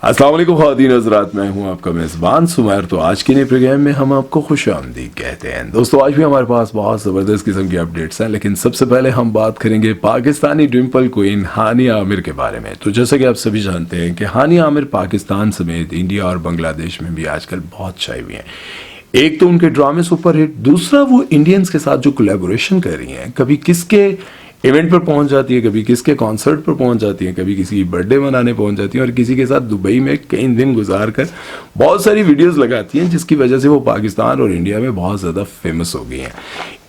अस्सलाम वालेकुम ख़वातीन हज़रात, मैं हूं आपका मेज़बान सुमैर। तो आज के नए प्रोग्राम में हम आपको खुशामदीद कहते हैं। दोस्तों, आज भी हमारे पास बहुत ज़बरदस्त किस्म की अपडेट्स हैं, लेकिन सबसे पहले हम बात करेंगे पाकिस्तानी डिम्पल क्वीन हानिया आमिर के बारे में। तो जैसा कि आप सभी जानते हैं कि हानिया आमिर पाकिस्तान समेत इंडिया और बांग्लादेश में भी आजकल बहुत छाई हुई हैं। एक तो उनके ड्रामे सुपर हिट, दूसरा वो इंडियंस के साथ जो कोलैबोरेशन कर रही हैं, कभी किसके इवेंट पर पहुंच जाती है, कभी किसके कॉन्सर्ट पर पहुंच जाती है, कभी किसी की बर्थडे मनाने पहुंच जाती है और किसी के साथ दुबई में कई दिन गुजार कर बहुत सारी वीडियोस लगाती हैं, जिसकी वजह से वो पाकिस्तान और इंडिया में बहुत ज़्यादा फेमस हो गई हैं।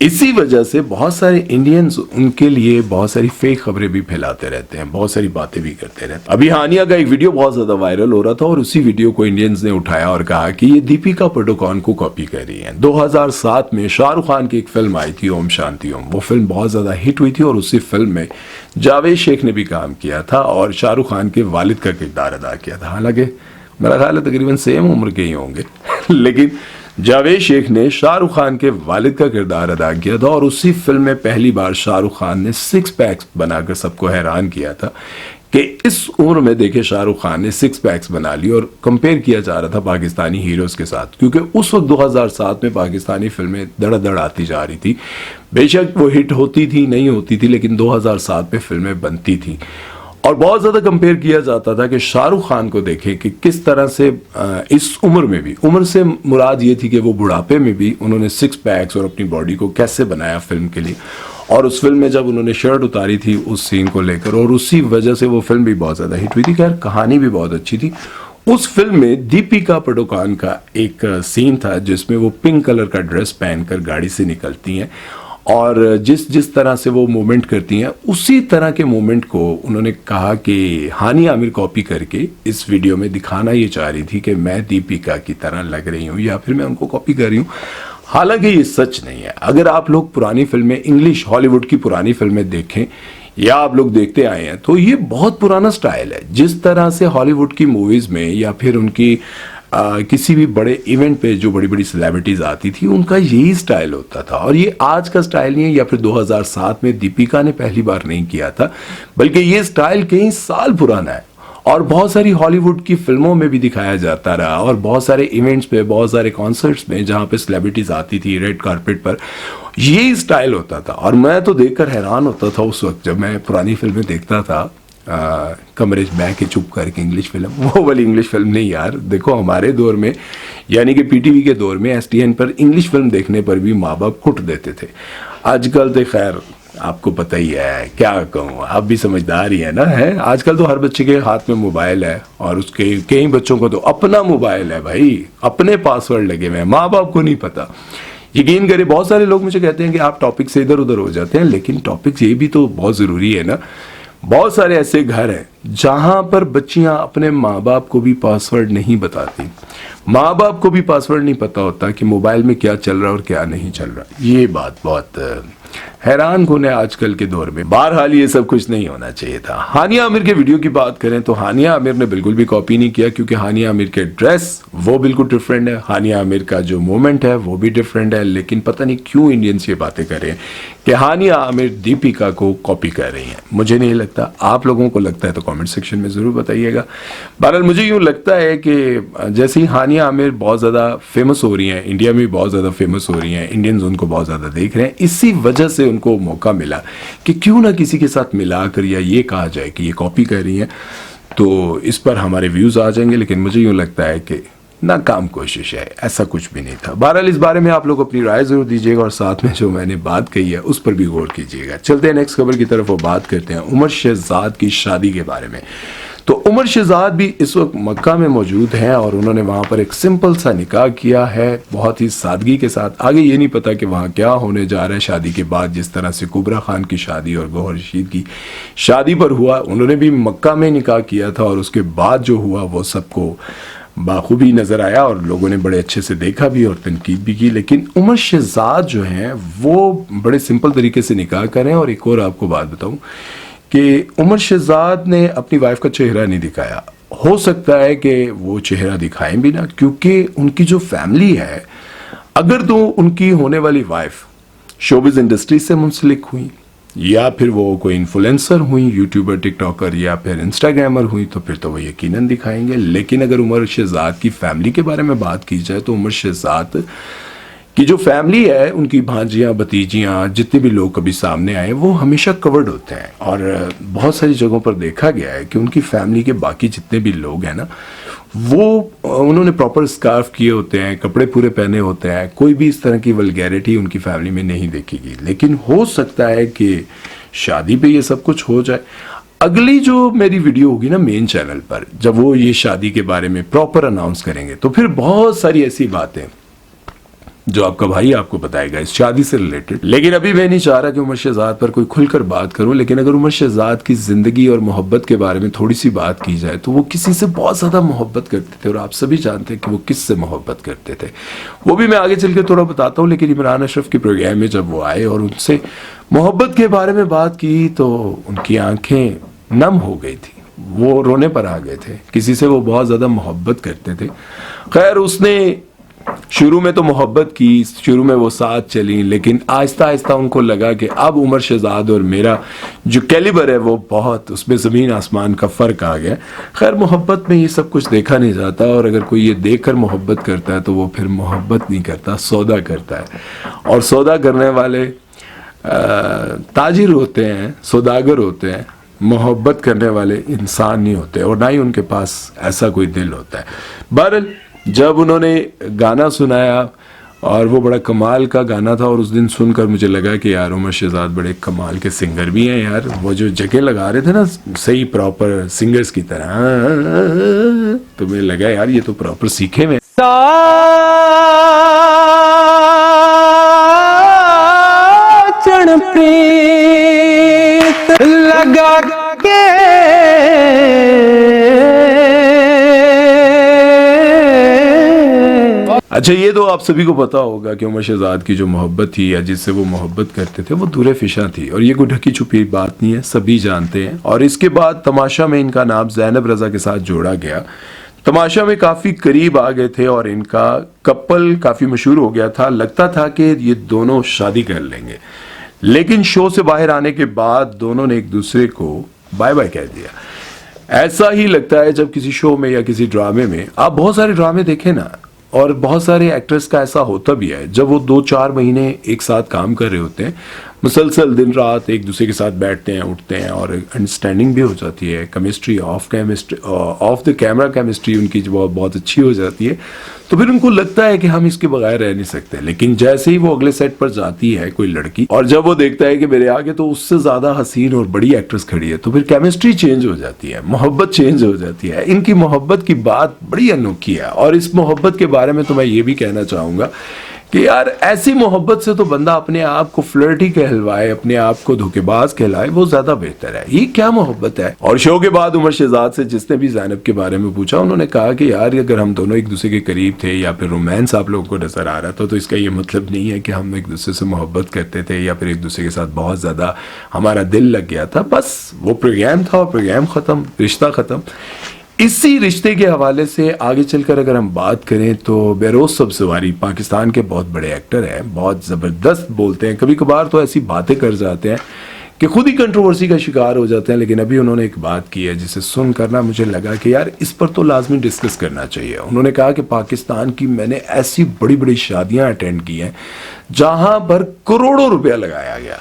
इसी वजह से बहुत सारे इंडियंस उनके लिए बहुत सारी फेक खबरें भी फैलाते रहते हैं, बहुत सारी बातें भी करते रहते हैं। अभी हानिया का एक वीडियो बहुत ज़्यादा वायरल हो रहा था और उसी वीडियो को इंडियंस ने उठाया और कहा कि ये दीपिका पादुकोण को कॉपी कर रही है। 2007 में शाहरुख खान की एक फिल्म आई थी, ओम शांति ओम। वो फिल्म बहुत ज़्यादा हिट हुई थी और उसी फिल्म में जावेद शेख ने भी काम किया था और शाहरुख खान के वालिद का किरदार अदा किया था। हालांकि मेरा ख्याल है तकरीबन सेम उम्र के ही होंगे लेकिन जावेद शेख ने शाहरुख खान के वालिद का किरदार अदा किया था और उसी फिल्म में पहली बार शाहरुख खान ने 6 पैक्स बनाकर सबको हैरान किया था कि इस उम्र में देखे शाहरुख खान ने 6 पैक्स बना ली। और कंपेयर किया जा रहा था पाकिस्तानी हीरोज के साथ, क्योंकि उस वक्त 2007 में पाकिस्तानी फिल्में धड़ाधड़ आती जा रही थी। बेशक वो हिट होती थी नहीं होती थी, लेकिन 2007 में फिल्में बनती थी और बहुत ज़्यादा कंपेयर किया जाता था कि शाहरुख खान को देखें कि किस तरह से इस उम्र में भी, उम्र से मुराद ये थी कि वो बुढ़ापे में भी उन्होंने 6 पैक्स और अपनी बॉडी को कैसे बनाया फिल्म के लिए। और उस फिल्म में जब उन्होंने शर्ट उतारी थी उस सीन को लेकर, और उसी वजह से वो फिल्म भी बहुत ज़्यादा हिट हुई थी। खैर, कहानी भी बहुत अच्छी थी। उस फिल्म में दीपिका पादुकोण का एक सीन था जिसमें वो पिंक कलर का ड्रेस पहनकर गाड़ी से निकलती हैं और जिस तरह से वो मूवमेंट करती हैं, उसी तरह के मूवमेंट को उन्होंने कहा कि हानिया आमिर कॉपी करके इस वीडियो में दिखाना ये चाह रही थी कि मैं दीपिका की तरह लग रही हूँ या फिर मैं उनको कॉपी कर रही हूँ। हालांकि ये सच नहीं है। अगर आप लोग पुरानी फिल्में, इंग्लिश हॉलीवुड की पुरानी फिल्में देखें या आप लोग देखते आए हैं, तो ये बहुत पुराना स्टाइल है। जिस तरह से हॉलीवुड की मूवीज में या फिर उनकी किसी भी बड़े इवेंट पे जो बड़ी बड़ी सेलिब्रिटीज आती थी, उनका यही स्टाइल होता था। और ये आज का स्टाइल नहीं है या फिर 2007 में दीपिका ने पहली बार नहीं किया था, बल्कि ये स्टाइल कई साल पुराना है और बहुत सारी हॉलीवुड की फिल्मों में भी दिखाया जाता रहा और बहुत सारे इवेंट्स पे, बहुत सारे कॉन्सर्ट्स में जहाँ पे सेलिब्रिटीज आती थी रेड कारपेट पर, यही स्टाइल होता था। और मैं तो देखकर हैरान होता था उस वक्त जब मैं पुरानी फिल्में देखता था, कमरे में बैठ के चुप करके इंग्लिश फिल्म, वो वाली इंग्लिश फिल्म नहीं यार। देखो, हमारे दौर में यानी कि पीटीवी के दौर में एसटीएन पर इंग्लिश फिल्म देखने पर भी माँ बाप कुट देते थे। आजकल तो खैर आपको पता ही है, क्या कहूँ, आप भी समझदार ही है ना। है आजकल तो हर बच्चे के हाथ में मोबाइल है और उसके कई बच्चों को तो अपना मोबाइल है भाई, अपने पासवर्ड लगे हुए हैं, माँ बाप को नहीं पता। यकीन करें, बहुत सारे लोग मुझे कहते हैं कि आप टॉपिक से इधर उधर हो जाते हैं, लेकिन टॉपिक ये भी तो बहुत ज़रूरी है ना। बहुत सारे ऐसे घर हैं जहां पर बच्चियां अपने माँ बाप को भी पासवर्ड नहीं बताती, माँ बाप को भी पासवर्ड नहीं पता होता कि मोबाइल में क्या चल रहा है और क्या नहीं चल रहा। ये बात बहुत हैरान कौन है आजकल के दौर में। बहरहाल ये सब कुछ नहीं होना चाहिए था। हानिया आमिर के वीडियो की बात करें तो हानिया आमिर ने बिल्कुल भी कॉपी नहीं किया, क्योंकि हानिया आमिर के ड्रेस वो बिल्कुल डिफरेंट है, हानिया आमिर का जो मूवमेंट है वो भी डिफरेंट है। लेकिन पता नहीं क्यों इंडियंस ये बातें कर रहे हैं कि हानिया आमिर दीपिका को कॉपी कर रही हैं। मुझे नहीं लगता, आप लोगों को लगता है तो कमेंट सेक्शन में ज़रूर बताइएगा। बहरहाल मुझे यूँ लगता है कि जैसे ही हानिया आमिर बहुत ज़्यादा फेमस हो रही हैं, इंडिया में भी बहुत ज़्यादा फेमस हो रही हैं, इंडियंस उनको बहुत ज़्यादा देख रहे हैं, इसी वजह से उनको मौका मिला कि क्यों ना किसी के साथ मिलाकर या ये कहा जाए कि ये कॉपी कर रही हैं, तो इस पर हमारे व्यूज़ आ जाएंगे। लेकिन मुझे यूँ लगता है कि नाकाम कोशिश है, ऐसा कुछ भी नहीं था। बहरहाल इस बारे में आप लोग अपनी राय जरूर दीजिएगा और साथ में जो मैंने बात कही है उस पर भी गौर कीजिएगा। चलते हैं नेक्स्ट खबर की तरफ और बात करते हैं उमर शहजाद की शादी के बारे में। तो उमर शहजाद भी इस वक्त मक्का में मौजूद हैं और उन्होंने वहाँ पर एक सिंपल सा निकाह किया है, बहुत ही सादगी के साथ। आगे ये नहीं पता कि वहाँ क्या होने जा रहा है शादी के बाद। जिस तरह से कुबरा खान की शादी और गौहर रशीद की शादी पर हुआ, उन्होंने भी मक्का में निकाह किया था और उसके बाद जो हुआ वो सबको बाखूबी नज़र आया और लोगों ने बड़े अच्छे से देखा भी और तनकीद भी की। लेकिन उमर शहजाद जो हैं वो बड़े सिंपल तरीके से निकाह करें। और एक और आपको बात बताऊं कि उमर शहजाद ने अपनी वाइफ का चेहरा नहीं दिखाया। हो सकता है कि वो चेहरा दिखाएं भी ना, क्योंकि उनकी जो फैमिली है, अगर तो उनकी होने वाली वाइफ शोबिज़ इंडस्ट्री से मुंसलिक हुई या फिर वो कोई इन्फ्लुएंसर हुई, यूट्यूबर, टिकटॉकर या फिर इंस्टाग्रामर हुई, तो फिर तो वो यकीनन दिखाएंगे। लेकिन अगर उमर शहजाद की फैमिली के बारे में बात की जाए तो उमर शहजाद की जो फैमिली है, उनकी भांजियाँ, भतीजियाँ, जितने भी लोग कभी सामने आए वो हमेशा कवर्ड होते हैं। और बहुत सारी जगहों पर देखा गया है कि उनकी फैमिली के बाकी जितने भी लोग हैं ना, वो उन्होंने प्रॉपर स्कार्फ किए होते हैं, कपड़े पूरे पहने होते हैं, कोई भी इस तरह की वल्गैरिटी उनकी फैमिली में नहीं देखेगी। लेकिन हो सकता है कि शादी पे ये सब कुछ हो जाए। अगली जो मेरी वीडियो होगी ना मेन चैनल पर, जब वो ये शादी के बारे में प्रॉपर अनाउंस करेंगे, तो फिर बहुत सारी ऐसी बातें जो आपका भाई आपको बताएगा इस शादी से रिलेटेड। लेकिन अभी मैं नहीं चाह रहा कि उमर शहजाद पर कोई खुलकर बात करूं। लेकिन अगर उमर शहजाद की जिंदगी और मोहब्बत के बारे में थोड़ी सी बात की जाए तो वो किसी से बहुत ज्यादा मोहब्बत करते थे, और आप सभी जानते हैं कि वो किससे मोहब्बत करते थे। वो भी मैं आगे चल के थोड़ा बताता हूँ। लेकिन इमरान अशरफ के प्रोग्राम में जब वो आए और उनसे मोहब्बत के बारे में बात की तो उनकी आंखें नम हो गई थी, वो रोने पर आ गए थे। किसी से वो बहुत ज्यादा मोहब्बत करते थे। खैर, उसने शुरू में तो मोहब्बत की, शुरू में वो साथ चली, लेकिन आहिस्ता आहिस्ता उनको लगा कि अब उमर शहजाद और मेरा जो कैलिबर है वो बहुत, उसमें ज़मीन आसमान का फ़र्क आ गया। खैर, मोहब्बत में ये सब कुछ देखा नहीं जाता, और अगर कोई ये देखकर मोहब्बत करता है तो वो फिर मोहब्बत नहीं करता, सौदा करता है। और सौदा करने वाले ताजिर होते हैं, सौदागर होते हैं। मोहब्बत करने वाले इंसान नहीं होते, और ना ही उनके पास ऐसा कोई दिल होता है। बहरहाल, जब उन्होंने गाना सुनाया और वो बड़ा कमाल का गाना था, और उस दिन सुनकर मुझे लगा कि यार उमर शहजाद बड़े कमाल के सिंगर भी हैं यार। वो जो जगह लगा रहे थे ना सही प्रॉपर सिंगर्स की तरह, तो मुझे लगा यार ये तो प्रॉपर सीखे हुए। लगा के अच्छा, ये तो आप सभी को पता होगा कि उमर शहजाद की जो मोहब्बत थी, या जिससे वो मोहब्बत करते थे, वो दूरे फिशा थी। और ये कोई ढकी छुपी बात नहीं है, सभी जानते हैं। और इसके बाद तमाशा में इनका नाम ज़ैनब रज़ा के साथ जोड़ा गया। तमाशा में काफ़ी करीब आ गए थे और इनका कपल काफ़ी मशहूर हो गया था। लगता था कि ये दोनों शादी कर लेंगे, लेकिन शो से बाहर आने के बाद दोनों ने एक दूसरे को बाय बाय कह दिया। ऐसा ही लगता है जब किसी शो में या किसी ड्रामे में, आप बहुत सारे ड्रामे देखें ना, और बहुत सारे एक्टर्स का ऐसा होता भी है, जब वो 2-4 महीने एक साथ काम कर रहे होते हैं, मुसलसल दिन रात एक दूसरे के साथ बैठते हैं, उठते हैं, और अंडरस्टैंडिंग भी हो जाती है, chemistry of the camera chemistry उनकी जो बहुत अच्छी हो जाती है, तो फिर उनको लगता है कि हम इसके बगैर रह नहीं सकते। लेकिन जैसे ही वो अगले सेट पर जाती है कोई लड़की, और जब वो देखता है कि मेरे आगे तो उससे ज्यादा हसीन और बड़ी एक्ट्रेस खड़ी है, तो फिर केमिस्ट्री चेंज हो जाती है, मोहब्बत चेंज हो जाती है। इनकी मोहब्बत की बात बड़ी अनोखी है। और इस मोहब्बत के बारे में तो मैं ये भी कहना चाहूंगा कि यार ऐसी मोहब्बत से तो बंदा अपने आप को फ्लर्टी कहलवाए, अपने आप को धोखेबाज कहलाए, वो ज्यादा बेहतर है। ये क्या मोहब्बत है। और शो के बाद उमर शहजाद से जिसने भी ज़ैनब के बारे में पूछा, उन्होंने कहा कि यार अगर हम दोनों एक दूसरे के करीब थे या फिर रोमांस आप लोगों को नजर आ रहा था, तो इसका ये मतलब नहीं है कि हम एक दूसरे से मोहब्बत करते थे या फिर एक दूसरे के साथ बहुत ज्यादा हमारा दिल लग गया था। बस वो प्रोग्राम था और प्रोग्राम खत्म, रिश्ता खत्म। इसी रिश्ते के हवाले से आगे चलकर अगर हम बात करें तो बेरोज सब्ज़वारी पाकिस्तान के बहुत बड़े एक्टर हैं, बहुत ज़बरदस्त बोलते हैं। कभी कभार तो ऐसी बातें कर जाते हैं कि खुद ही कंट्रोवर्सी का शिकार हो जाते हैं। लेकिन अभी उन्होंने एक बात की है जिसे सुनकर ना मुझे लगा कि यार इस पर तो लाजमी डिस्कस करना चाहिए। उन्होंने कहा कि पाकिस्तान की मैंने ऐसी बड़ी बड़ी शादियां अटेंड की हैं जहां पर करोड़ों रुपया लगाया गया,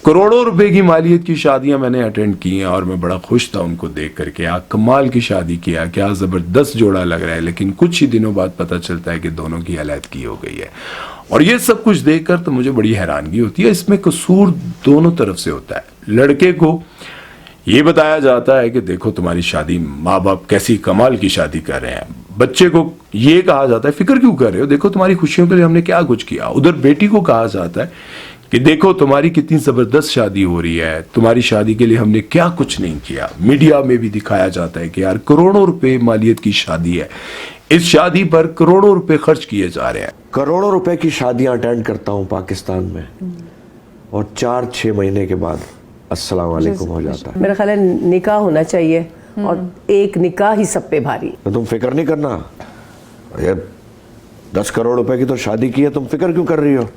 करोड़ों रुपए की मालियत की शादियां मैंने अटेंड की हैं, और मैं बड़ा खुश था उनको देख करके। क्या कमाल की शादी किया, क्या ज़बरदस्त जोड़ा लग रहा है। लेकिन कुछ ही दिनों बाद पता चलता है कि दोनों की अलैदगी हो गई है। और ये सब कुछ देखकर तो मुझे बड़ी हैरानगी होती है। इसमें कसूर दोनों तरफ से होता है। लड़के को ये बताया जाता है कि देखो तुम्हारी शादी, माँ बाप कैसी कमाल की शादी कर रहे हैं। बच्चे को ये कहा जाता है फिक्र क्यों कर रहे हो, देखो तुम्हारी खुशियों के लिए हमने क्या कुछ किया। उधर बेटी को कहा जाता है कि देखो तुम्हारी कितनी जबरदस्त शादी हो रही है, तुम्हारी शादी के लिए हमने क्या कुछ नहीं किया। मीडिया में भी दिखाया जाता है कि यार करोड़ों रुपए मालियत की शादी है, इस शादी पर करोड़ों रुपए खर्च किए जा रहे हैं। करोड़ों रुपए की शादियां अटेंड करता हूं पाकिस्तान में, और 4-6 महीने के बाद अस्सलाम वालेकुम हो जाता है। मेरा ख्याल है निकाह होना चाहिए, और एक निकाह ही सब पे भारी। तो तुम फिक्र नहीं करना यार, 10 करोड़ रुपए की तो शादी की है, तुम फिक्र क्यों कर रही हो।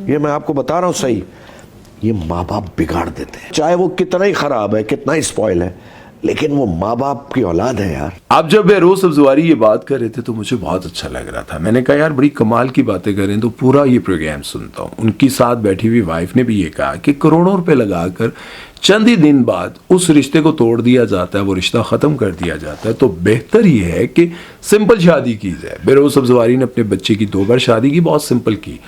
ये मैं आपको बता रहा हूँ सही। ये माँ बाप बिगाड़ देते हैं। चाहे वो कितना ही खराब है, कितना ही स्पॉइल है, लेकिन वो माँ बाप की औलाद है यार। अब जब बेरोज सब्जवारी ये बात कर रहे थे तो मुझे बहुत अच्छा लग रहा था। मैंने कहा यार बड़ी कमाल की बातें करें तो पूरा ये प्रोग्राम सुनता हूँ। उनकी साथ बैठी हुई वाइफ ने भी ये कहा कि करोड़ों रुपए लगाकर चंद ही दिन बाद उस रिश्ते को तोड़ दिया जाता है, वो रिश्ता खत्म कर दिया जाता है। तो बेहतर ये है कि सिंपल शादी की जाए। बेरोज सब्जवारी ने अपने बच्चे की 2 बार शादी की, बहुत सिंपल की।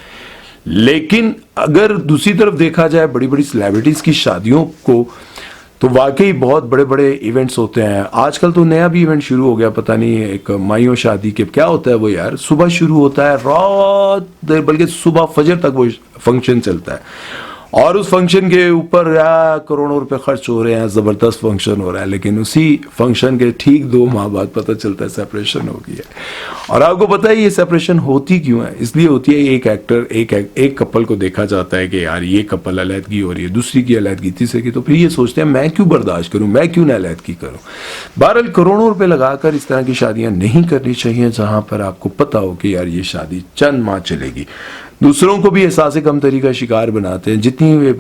लेकिन अगर दूसरी तरफ देखा जाए बड़ी बड़ी सेलिब्रिटीज की शादियों को, तो वाकई बहुत बड़े बड़े इवेंट्स होते हैं। आजकल तो नया भी इवेंट शुरू हो गया, पता नहीं एक माइयों शादी के क्या होता है वो यार, सुबह शुरू होता है रात देर, बल्कि सुबह फजर तक वो फंक्शन चलता है और उस फंक्शन के ऊपर करोड़ों रुपए खर्च हो रहे हैं, जबरदस्त फंक्शन हो रहा है। लेकिन उसी फंक्शन के ठीक 2 माह बाद पता चलता है सेपरेशन हो गई है। और आपको पता है ये सेपरेशन होती क्यों है? इसलिए होती है एक एक्टर एक कपल को देखा जाता है कि यार ये कपल अलहदगी हो रही है, दूसरी की अलहदगी, तीसरे की, तो फिर ये सोचते हैं मैं क्यों बर्दाश्त करूं, मैं क्यों ना अलहदगी करूं। बहरहाल करोड़ों रुपए लगाकर इस तरह की शादियां नहीं करनी चाहिए जहां पर आपको पता हो कि यार ये शादी चंद माह चलेगी। दूसरों को भी एहसास कमतरी का शिकार बनाते हैं। जितनी वे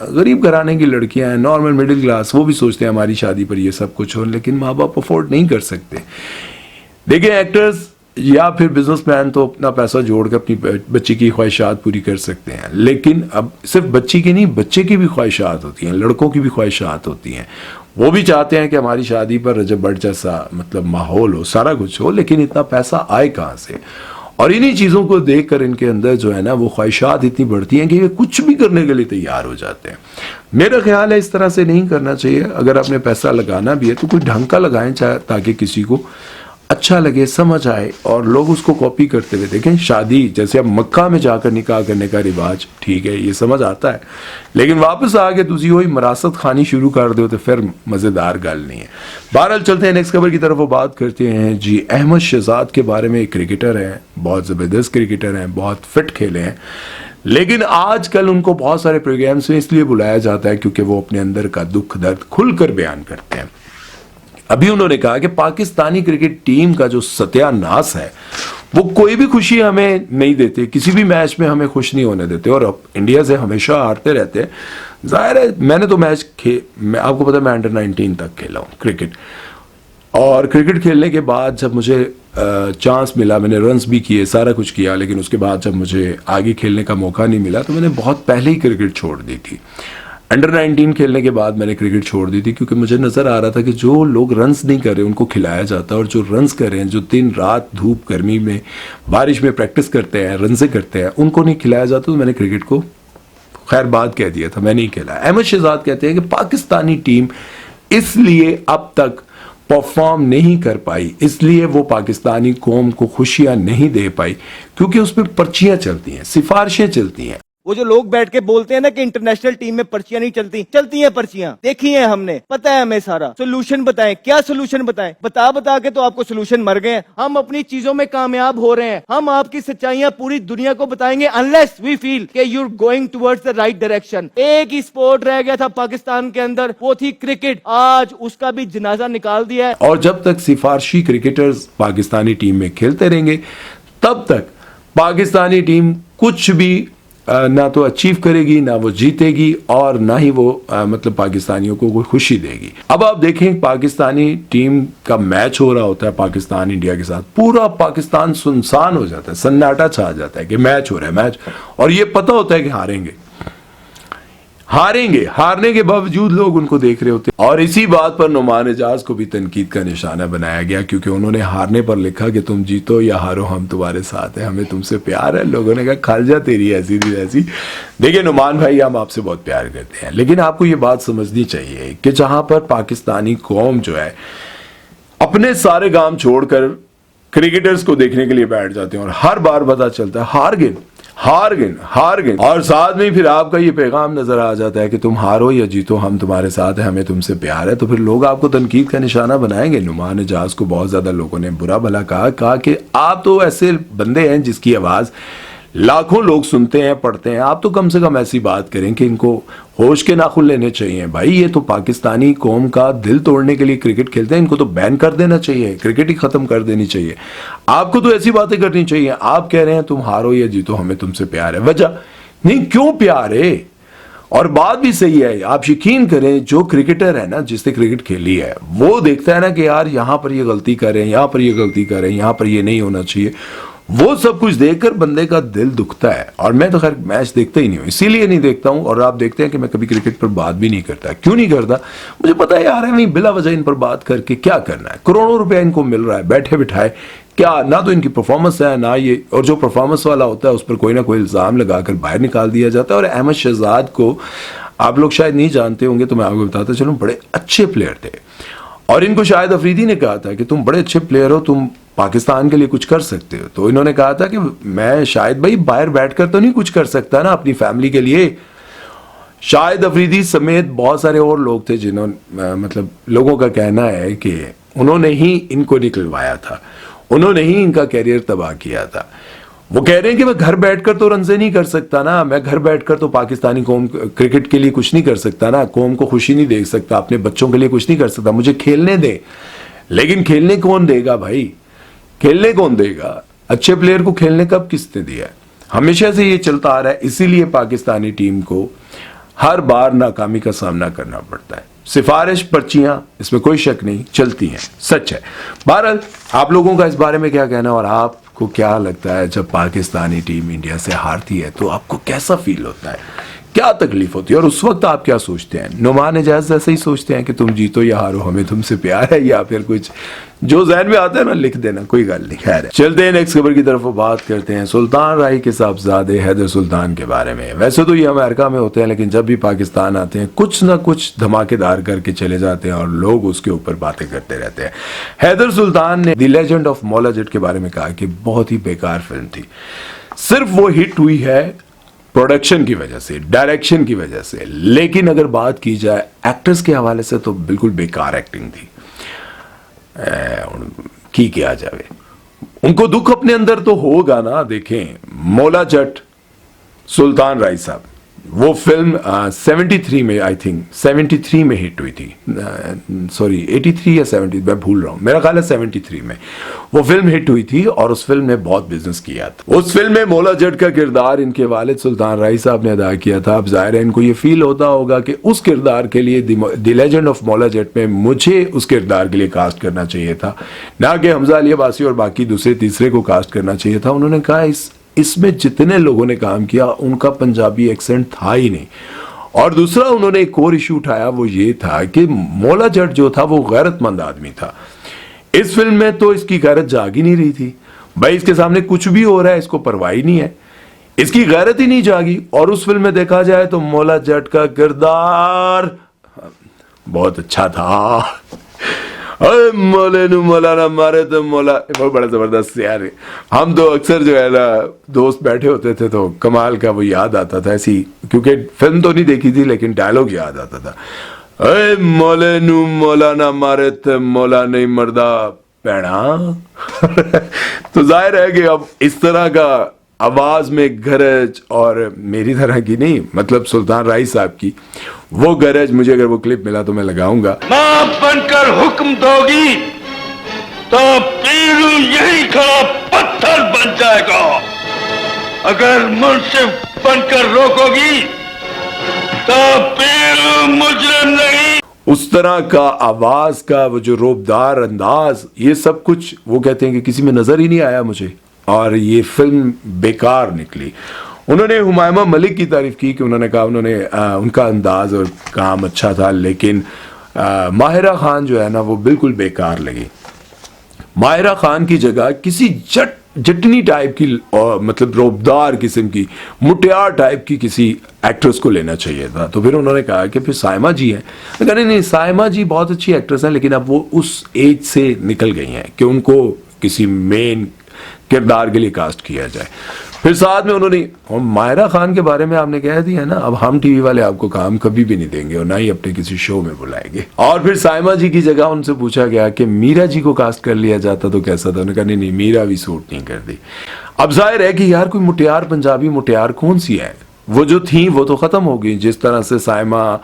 गरीब घराने की लड़कियां हैं, नॉर्मल मिडिल क्लास, वो भी सोचते हैं हमारी शादी पर ये सब कुछ हो, लेकिन माँ बाप अफोर्ड नहीं कर सकते। देखिए एक्टर्स या फिर बिजनेसमैन तो अपना पैसा जोड़कर अपनी बच्ची की ख्वाहिशात पूरी कर सकते हैं, लेकिन अब सिर्फ बच्ची की नहीं, बच्चे की भी ख्वाहिशात होती हैं, लड़कों की भी ख्वाहिशात होती हैं। वो भी चाहते हैं कि हमारी शादी पर रजब बट जैसा मतलब माहौल हो, सारा कुछ हो, लेकिन इतना पैसा आए कहाँ से। और इन्हीं चीज़ों को देखकर इनके अंदर जो है ना वो ख्वाहिशात इतनी बढ़ती हैं कि ये कुछ भी करने के लिए तैयार हो जाते हैं। मेरा ख्याल है इस तरह से नहीं करना चाहिए। अगर आपने पैसा लगाना भी है तो कोई ढंग का लगाएं, ताकि किसी को अच्छा लगे, समझ आए और लोग उसको कॉपी करते हुए देखें। शादी जैसे अब मक्का में जाकर निकाह करने का रिवाज, ठीक है ये समझ आता है, लेकिन वापस आके तुझी वही मरासत खानी शुरू कर दो तो फिर मज़ेदार गल नहीं है। बहरहाल चलते हैं नेक्स्ट खबर की तरफ, वो बात करते हैं जी अहमद शहजाद के बारे में। एक क्रिकेटर हैं, बहुत ज़बरदस्त क्रिकेटर हैं, बहुत फिट खेले हैं, लेकिन आजकल उनको बहुत सारे प्रोग्राम्स में इसलिए बुलाया जाता है क्योंकि वो अपने अंदर का दुख दर्द खुलकर बयान करते हैं। अभी उन्होंने कहा कि पाकिस्तानी क्रिकेट टीम का जो सत्यानाश है वो कोई भी खुशी हमें नहीं देते, किसी भी मैच में हमें खुश नहीं होने देते और अब इंडिया से हमेशा हारते रहते हैं। जाहिर है मैंने तो आपको पता है मैं अंडर 19 तक खेला हूँ क्रिकेट, और क्रिकेट खेलने के बाद जब मुझे चांस मिला, मैंने रन्स भी किए, सारा कुछ किया, लेकिन उसके बाद जब मुझे आगे खेलने का मौका नहीं मिला तो मैंने बहुत पहले ही क्रिकेट छोड़ दी थी। अंडर 19 खेलने के बाद मैंने क्रिकेट छोड़ दी थी क्योंकि मुझे नज़र आ रहा था कि जो लोग रन्स नहीं कर रहे उनको खिलाया जाता है, और जो रन्स कर रहे हैं, जो दिन रात धूप गर्मी में बारिश में प्रैक्टिस करते हैं, रन से करते हैं, उनको नहीं खिलाया जाता। तो मैंने क्रिकेट को खैर बात कह दिया था, मैं नहीं खेला। अहमद शहजाद कहते हैं कि पाकिस्तानी टीम इसलिए अब तक परफॉर्म नहीं कर पाई, इसलिए वो पाकिस्तानी कौम को खुशियां नहीं दे पाई क्योंकि उस पर पर्चियां चलती हैं, सिफारिशें चलती हैं। वो जो लोग बैठ के बोलते हैं ना कि इंटरनेशनल टीम में पर्चियां नहीं चलती, चलती हैं पर्चियां, देखी हैं हमने, पता है हमें सारा। सोल्यूशन बताएं, क्या सोल्यूशन बताएं? बता के तो आपको सोल्यूशन मर गए हैं। हम अपनी चीजों में कामयाब हो रहे हैं, हम आपकी सच्चाइयां पूरी दुनिया को बताएंगे अनलेस वी फील कि you are going towards the right direction. एक ही स्पोर्ट रह गया था पाकिस्तान के अंदर, वो थी क्रिकेट। आज उसका भी जनाजा निकाल दिया है। और जब तक सिफारशी क्रिकेटर्स पाकिस्तानी टीम में खेलते रहेंगे तब तक पाकिस्तानी टीम कुछ भी ना तो अचीव करेगी, ना वो जीतेगी, और ना ही वो मतलब पाकिस्तानियों को कोई खुशी देगी। अब आप देखें पाकिस्तानी टीम का मैच हो रहा होता है पाकिस्तान इंडिया के साथ, पूरा पाकिस्तान सुनसान हो जाता है, सन्नाटा छा जाता है कि मैच हो रहा है मैच, और ये पता होता है कि हारेंगे, हारने के बावजूद लोग उनको देख रहे होते हैं। और इसी बात पर नुमान एजाज को भी तनकीद का निशाना बनाया गया क्योंकि उन्होंने हारने पर लिखा कि तुम जीतो या हारो हम तुम्हारे साथ हैं, हमें तुमसे प्यार है। लोगों ने कहा खालजा तेरी ऐसी थी ऐसी। देखिए नुमान भाई हम आपसे बहुत प्यार करते हैं, लेकिन आपको ये बात समझनी चाहिए कि जहां पर पाकिस्तानी कौम जो है अपने सारे काम छोड़कर क्रिकेटर्स को देखने के लिए बैठ जाते हैं और हर बार पता चलता है हार गए, और साथ में फिर आपका ये पैगाम नजर आ जाता है कि तुम हारो या जीतो हम तुम्हारे साथ हैं, हमें तुमसे प्यार है, तो फिर लोग आपको तनकीद का निशाना बनाएंगे। नुमान एजाज को बहुत ज्यादा लोगों ने बुरा भला कहा कि आप तो ऐसे बंदे हैं जिसकी आवाज लाखों लोग सुनते हैं, पढ़ते हैं, आप तो कम से कम ऐसी बात करें कि इनको होश के नाखून लेने चाहिए। भाई ये तो पाकिस्तानी कौम का दिल तोड़ने के लिए क्रिकेट खेलते हैं, इनको तो बैन कर देना चाहिए, क्रिकेट ही खत्म कर देनी चाहिए। आपको तो ऐसी बातें करनी चाहिए। आप कह रहे हैं तुम हारो या जीतो हमें तुमसे प्यार है, वजह नहीं, क्यों प्यार है? और बात भी सही है, आप यकीन करें जो क्रिकेटर है ना, जिसने क्रिकेट खेली है, वो देखता है ना कि यार यहाँ पर ये गलती कर रहे हैं, यहाँ पर ये गलती कर रहे हैं, यहाँ पर ये नहीं होना चाहिए। वो सब कुछ देखकर बंदे का दिल दुखता है। और मैं तो खैर मैच देखता ही नहीं हूँ, इसीलिए नहीं देखता हूँ। और आप देखते हैं कि मैं कभी क्रिकेट पर बात भी नहीं करता। क्यों नहीं करता? मुझे पता है यार, है बिला वजह इन पर बात करके क्या करना है। करोड़ों रुपया इनको मिल रहा है बैठे बिठाए, क्या ना तो इनकी परफॉर्मेंस है ना ये, और जो परफॉर्मेंस वाला होता है उस पर कोई ना कोई इल्जाम लगाकर बाहर निकाल दिया जाता है। और अहमद शहजाद को आप लोग शायद नहीं जानते होंगे, तो मैं आपको बताता चलूं, बड़े अच्छे प्लेयर थे। और इनको शाहिद अफरीदी ने कहा था कि तुम बड़े अच्छे प्लेयर हो, तुम पाकिस्तान के लिए कुछ कर सकते हो। तो इन्होंने कहा था कि मैं शायद भाई बाहर बैठकर तो नहीं कुछ कर सकता ना अपनी फैमिली के लिए। शाहिद अफरीदी समेत बहुत सारे और लोग थे जिन्होंने, मतलब लोगों का कहना है कि उन्होंने ही इनको निकलवाया था, उन्होंने ही इनका कैरियर तबाह किया था। वो कह रहे हैं कि मैं घर बैठकर तो रन से नहीं कर सकता ना, मैं घर बैठकर तो पाकिस्तानी कौम क्रिकेट के लिए कुछ नहीं कर सकता ना, कौम को खुशी नहीं दे सकता, अपने बच्चों के लिए कुछ नहीं कर सकता, मुझे खेलने दे। लेकिन खेलने कौन देगा भाई, खेलने कौन देगा? अच्छे प्लेयर को खेलने कब किसने दिया है? हमेशा से ये चलता आ रहा है, इसीलिए पाकिस्तानी टीम को हर बार नाकामी का सामना करना पड़ता है। सिफारिश पर्चियां, इसमें कोई शक नहीं, चलती हैं, सच है। बहरहाल आप लोगों का इस बारे में क्या कहना, और आपको क्या लगता है जब पाकिस्तानी टीम इंडिया से हारती है तो आपको कैसा फील होता है, क्या तकलीफ होती है, और उस वक्त आप क्या सोचते हैं? नुमान इजाज ऐसे ही सोचते हैं कि तुम जीतो या हारो हमें तुमसे प्यार है, या फिर कुछ जो ज़हन में आता है ना लिख देना, कोई गल नहीं। खैर, चलते हैं नेक्स्ट खबर की तरफ, बात करते हैं सुल्तान राही के साहबजादे हैदर सुल्तान के बारे में। वैसे तो ये अमेरिका में होते हैं, लेकिन जब भी पाकिस्तान आते हैं कुछ ना कुछ धमाकेदार करके चले जाते हैं और लोग उसके ऊपर बातें करते रहते हैं। हैदर सुल्तान ने the legend of Maula Jatt के बारे में कहा कि बहुत ही बेकार फिल्म थी, सिर्फ वो हिट हुई है प्रोडक्शन की वजह से, डायरेक्शन की वजह से। लेकिन अगर बात की जाए एक्टर्स के हवाले से तो बिल्कुल बेकार एक्टिंग थी। की किया जावे, उनको दुख अपने अंदर तो होगा ना। देखें मौला जट, सुल्तान राही साहब, वो फिल्म 73 में, आई थिंक 73 में हिट हुई थी, सॉरी 83 या 70, मैं भूल रहा हूँ, मेरा ख्याल है 73 में वो फिल्म हिट हुई थी और उस फिल्म ने बहुत बिजनेस किया था। उस फिल्म में मौला जट का किरदार इनके वालिद सुल्तान राही साहब ने अदा किया था। अब जाहिर है इनको ये फील होता होगा कि उस किरदार के लिए, the legend of Maula Jatt में मुझे उस किरदार के लिए कास्ट करना चाहिए था, ना कि हमजा अली अब्बासी और बाकी दूसरे तीसरे को कास्ट करना चाहिए था। उन्होंने कहा इसमें जितने लोगों ने काम किया उनका पंजाबी एक्सेंट था ही नहीं। और दूसरा उन्होंने एक और इशू उठाया, वो ये था कि मौला जट जो था वो गैरतमंद आदमी था। इस फिल्म में तो इसकी गैरत जाग ही नहीं रही थी भाई, इसके सामने कुछ भी हो रहा है इसको परवाह ही नहीं है, इसकी गैरत ही नहीं जागी। और उस फिल्म में देखा जाए तो मौला जट का किरदार बहुत अच्छा था। मौले नु मौलाना मारे तो मौला, बहुत बड़ा जबरदस्त यार। हम तो अक्सर जो है ना दोस्त बैठे होते थे तो कमाल का वो याद आता था ऐसी, क्योंकि फिल्म तो नहीं देखी थी लेकिन डायलॉग याद आता था। अरे मौले नु मौलाना मारे तो मौला नहीं मरदा पैणा। तो जाहिर है कि अब इस तरह का आवाज में गरज, और मेरी तरह की नहीं, मतलब सुल्तान राही साहब की वो गरज, मुझे अगर वो क्लिप मिला तो मैं लगाऊंगा। मां बनकर हुक्म दोगी तो पीरू यही खड़ा पत्थर बन जाएगा, अगर मुंसिफ बनकर रोकोगी तो पीरू मुजरिम नहीं। उस तरह का आवाज का वो जो रोबदार अंदाज, ये सब कुछ वो कहते हैं कि किसी में नजर ही नहीं आया मुझे, और ये फिल्म बेकार निकली। उन्होंने हुमायूमा मलिक की तारीफ की कि उन्होंने कहा उनका अंदाज और काम अच्छा था, लेकिन माहिरा खान जो है ना वो बिल्कुल बेकार लगी। माहिरा खान की जगह किसी जटनी टाइप की, मतलब रोबदार किस्म की, मुटियार टाइप की किसी एक्ट्रेस को लेना चाहिए था। तो फिर उन्होंने कहा कि फिर साइमा जी हैं। नहीं, साइमा जी बहुत अच्छी एक्ट्रेस हैं, लेकिन अब वो उस एज से निकल गई हैं कि उनको किसी मेन किरदार के लिए कास्ट किया जाए। फिर साथ में उन्होंने माहिरा खान के बारे में आपने कह दिया ना, अब हम टीवी वाले आपको काम कभी भी नहीं देंगे और ना ही अपने किसी शो में बुलाएंगे। और फिर साइमा जी की जगह उनसे पूछा गया कि मीरा जी को कास्ट कर लिया जाता तो कैसा था। उन्होंने कहा नहीं, मीरा भी सूट नहीं करती। अब जाहिर है कि यार कोई मुटियार, पंजाबी मुटियार कौन सी है, वो जो थी वो तो खत्म हो गई। जिस तरह से साइमा,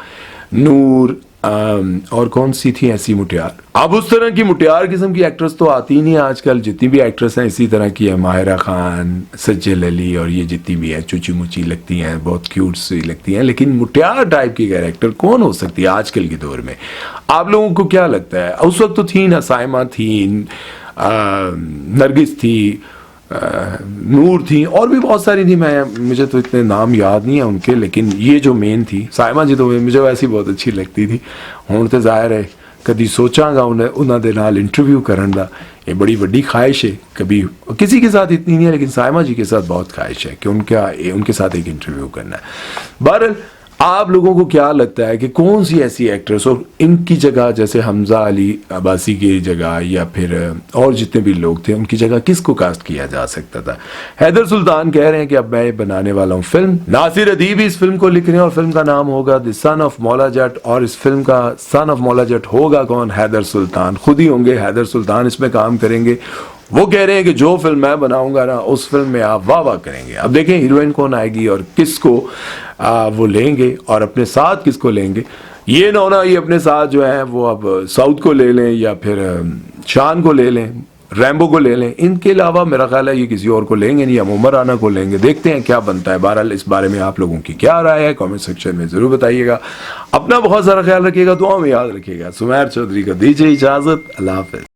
नूर, और कौन सी थी ऐसी मुटियार। अब उस तरह की मुटियार किस्म की एक्ट्रेस तो आती ही नहीं है आजकल। जितनी भी एक्ट्रेस हैं इसी तरह की है, माहिरा खान, सज्जल अली और ये जितनी भी हैं चूची मुची लगती हैं, बहुत क्यूट सी लगती हैं, लेकिन मुटियार टाइप की कैरेक्टर कौन हो सकती है आजकल के दौर में? आप लोगों को क्या लगता है? उस वक्त तो थी ना, साइमा थी, नरगिस थी, नूर थी और भी बहुत सारी थी। मुझे तो इतने नाम याद नहीं है उनके, लेकिन ये जो मेन थी साइमा जी तो मुझे वैसे ही बहुत अच्छी लगती थी। हुण तो जाहिर है कभी सोचांगा उन्हां दे नाल इंटरव्यू करन दा, ये बड़ी वड्डी ख्वाहिश है। कभी किसी के साथ इतनी नहीं है, लेकिन साइमा जी के साथ बहुत ख्वाहिश है कि उनके साथ एक इंटरव्यू करना है। बहरहाल आप लोगों को क्या लगता है कि कौन सी ऐसी एक्ट्रेस और इनकी जगह, जैसे हमजा अली अब्बासी की जगह या फिर और जितने भी लोग थे उनकी जगह किसको कास्ट किया जा सकता था? हैदर सुल्तान कह रहे हैं कि अब मैं बनाने वाला हूं फिल्म। नासिर अदीब इस फिल्म को लिख रहे हैं और फिल्म का नाम होगा the son of Maula Jatt. और इस फिल्म का सन ऑफ मौला जट होगा कौन? हैदर सुल्तान खुद ही होंगे। हैदर सुल्तान इसमें काम करेंगे। वो कह रहे हैं कि जो फिल्म मैं बनाऊंगा ना उस फिल्म में आप वाह वाह करेंगे। अब देखें हीरोइन कौन आएगी और किसको वो लेंगे और अपने साथ किसको लेंगे। ये ना होना ये अपने साथ जो है वो अब साउथ को ले लें या फिर शान को ले लें, रैम्बो को ले लें। इनके अलावा मेरा ख्याल है ये किसी और को लेंगे नहीं, हम उमर राना को लेंगे। देखते हैं क्या बनता है। बहरहाल इस बारे में आप लोगों की क्या राय है कमेंट सेक्शन में जरूर बताइएगा। अपना बहुत सारा ख्याल रखिएगा, दुआ में याद रखिएगा। सुमैर चौधरी को दीजिए इजाजत। अल्लाह हाफिज।